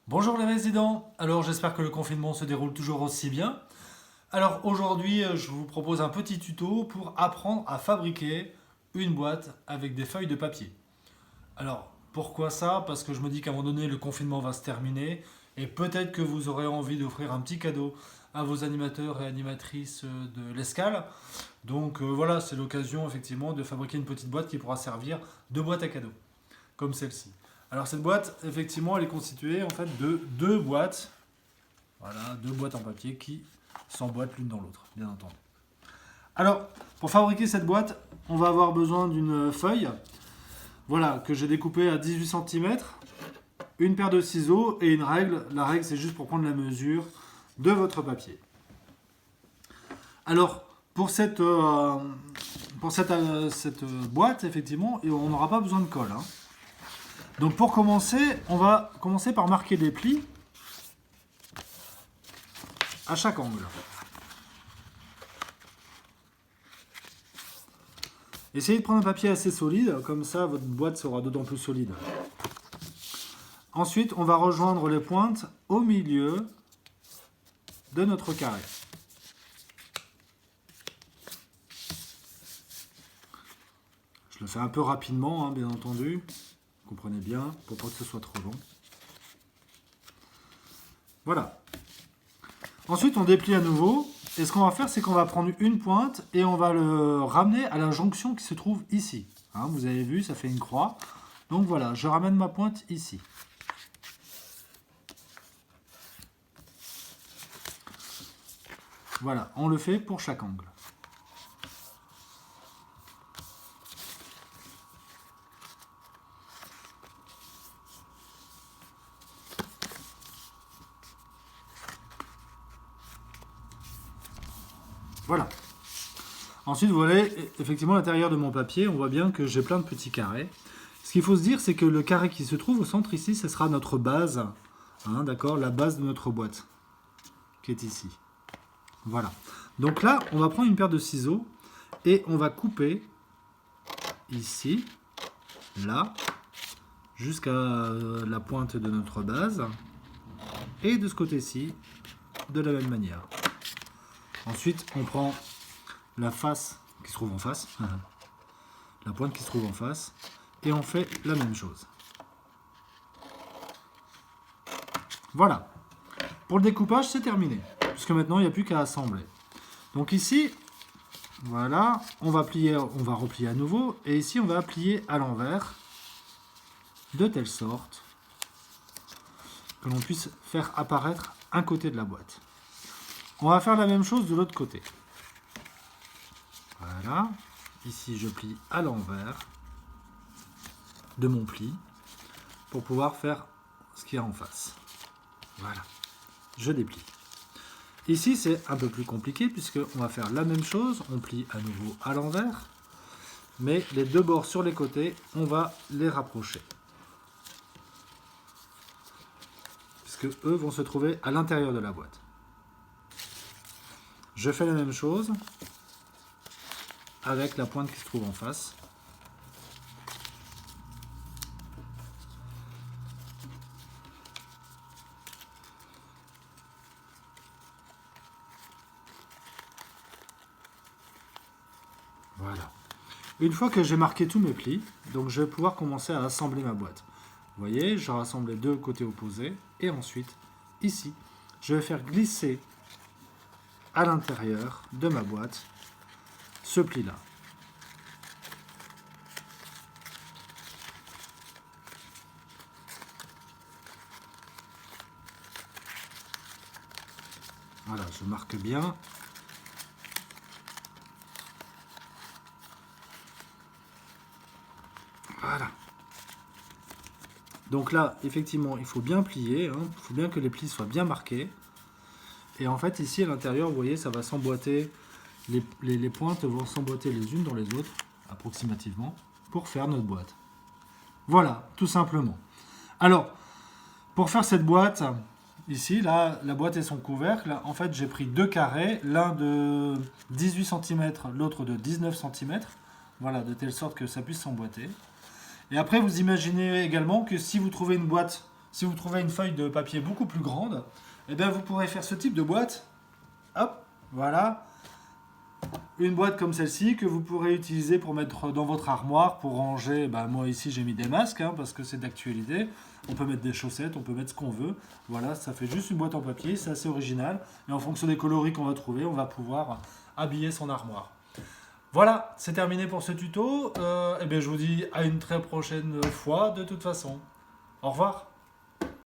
Bonjour les résidents, alors j'espère que le confinement se déroule toujours aussi bien. Alors aujourd'hui je vous propose un petit tuto pour apprendre à fabriquer une boîte avec des feuilles de papier. Alors pourquoi ça? Parce que je me dis qu'à un moment donné le confinement va se terminer et peut-être que vous aurez envie d'offrir un petit cadeau à vos animateurs et animatrices de l'escale. Donc voilà, c'est l'occasion effectivement de fabriquer une petite boîte qui pourra servir de boîte à cadeaux comme celle-ci. Alors cette boîte, effectivement, elle est constituée en fait de deux boîtes. Voilà, deux boîtes en papier qui s'emboîtent l'une dans l'autre, bien entendu. Alors, pour fabriquer cette boîte, on va avoir besoin d'une feuille, voilà, que j'ai découpée à 18 cm, une paire de ciseaux et une règle. La règle, c'est juste pour prendre la mesure de votre papier. Alors, cette boîte, effectivement, on n'aura pas besoin de colle, hein. Donc pour commencer, on va commencer par marquer des plis à chaque angle. Essayez de prendre un papier assez solide, comme ça votre boîte sera d'autant plus solide. Ensuite, on va rejoindre les pointes au milieu de notre carré. Je le fais un peu rapidement, hein, bien entendu. Comprenez bien, pour pas que ce soit trop long. Voilà. Ensuite, on déplie à nouveau. Et ce qu'on va faire, c'est qu'on va prendre une pointe et on va le ramener à la jonction qui se trouve ici. Hein, vous avez vu, ça fait une croix. Donc voilà, je ramène ma pointe ici. Voilà, on le fait pour chaque angle. Voilà. Ensuite, vous voyez, effectivement, à l'intérieur de mon papier, on voit bien que j'ai plein de petits carrés. Ce qu'il faut se dire, c'est que le carré qui se trouve au centre ici, ce sera notre base. Hein, d'accord, la base de notre boîte, qui est ici. Voilà. Donc là, on va prendre une paire de ciseaux et on va couper ici, là, jusqu'à la pointe de notre base. Et de ce côté-ci, de la même manière. Ensuite, on prend la face qui se trouve en face, la pointe qui se trouve en face, et on fait la même chose. Voilà. Pour le découpage, c'est terminé, puisque maintenant, il n'y a plus qu'à assembler. Donc ici, voilà, on va replier à nouveau, et ici, on va plier à l'envers, de telle sorte que l'on puisse faire apparaître un côté de la boîte. On va faire la même chose de l'autre côté. Voilà. Ici, je plie à l'envers de mon pli pour pouvoir faire ce qu'il y a en face. Voilà. Je déplie. Ici, c'est un peu plus compliqué puisqu'on va faire la même chose. On plie à nouveau à l'envers. Mais les deux bords sur les côtés, on va les rapprocher. Puisque eux vont se trouver à l'intérieur de la boîte. Je fais la même chose avec la pointe qui se trouve en face. Voilà. Une fois que j'ai marqué tous mes plis, donc je vais pouvoir commencer à assembler ma boîte. Vous voyez, je rassemble les deux côtés opposés et ensuite, ici, je vais faire glisser à l'intérieur de ma boîte ce pli-là. Voilà, je marque bien. Voilà. Donc là, effectivement, il faut bien plier, hein. Il faut bien que les plis soient bien marqués. Et en fait, ici, à l'intérieur, vous voyez, ça va s'emboîter. Les pointes vont s'emboîter les unes dans les autres, approximativement, pour faire notre boîte. Voilà, tout simplement. Alors, pour faire cette boîte, ici, là, la boîte et son couvercle, en fait, j'ai pris deux carrés, l'un de 18 cm, l'autre de 19 cm. Voilà, de telle sorte que ça puisse s'emboîter. Et après, vous imaginez également que si vous trouvez une boîte Si vous trouvez une feuille de papier beaucoup plus grande, eh bien vous pourrez faire ce type de boîte. Hop, voilà. Une boîte comme celle-ci que vous pourrez utiliser pour mettre dans votre armoire, pour ranger. Moi ici j'ai mis des masques parce que c'est d'actualité. On peut mettre des chaussettes, on peut mettre ce qu'on veut. Voilà, ça fait juste une boîte en papier, c'est assez original. Et en fonction des coloris qu'on va trouver, on va pouvoir habiller son armoire. Voilà, c'est terminé pour ce tuto. Je vous dis à une très prochaine fois de toute façon. Au revoir.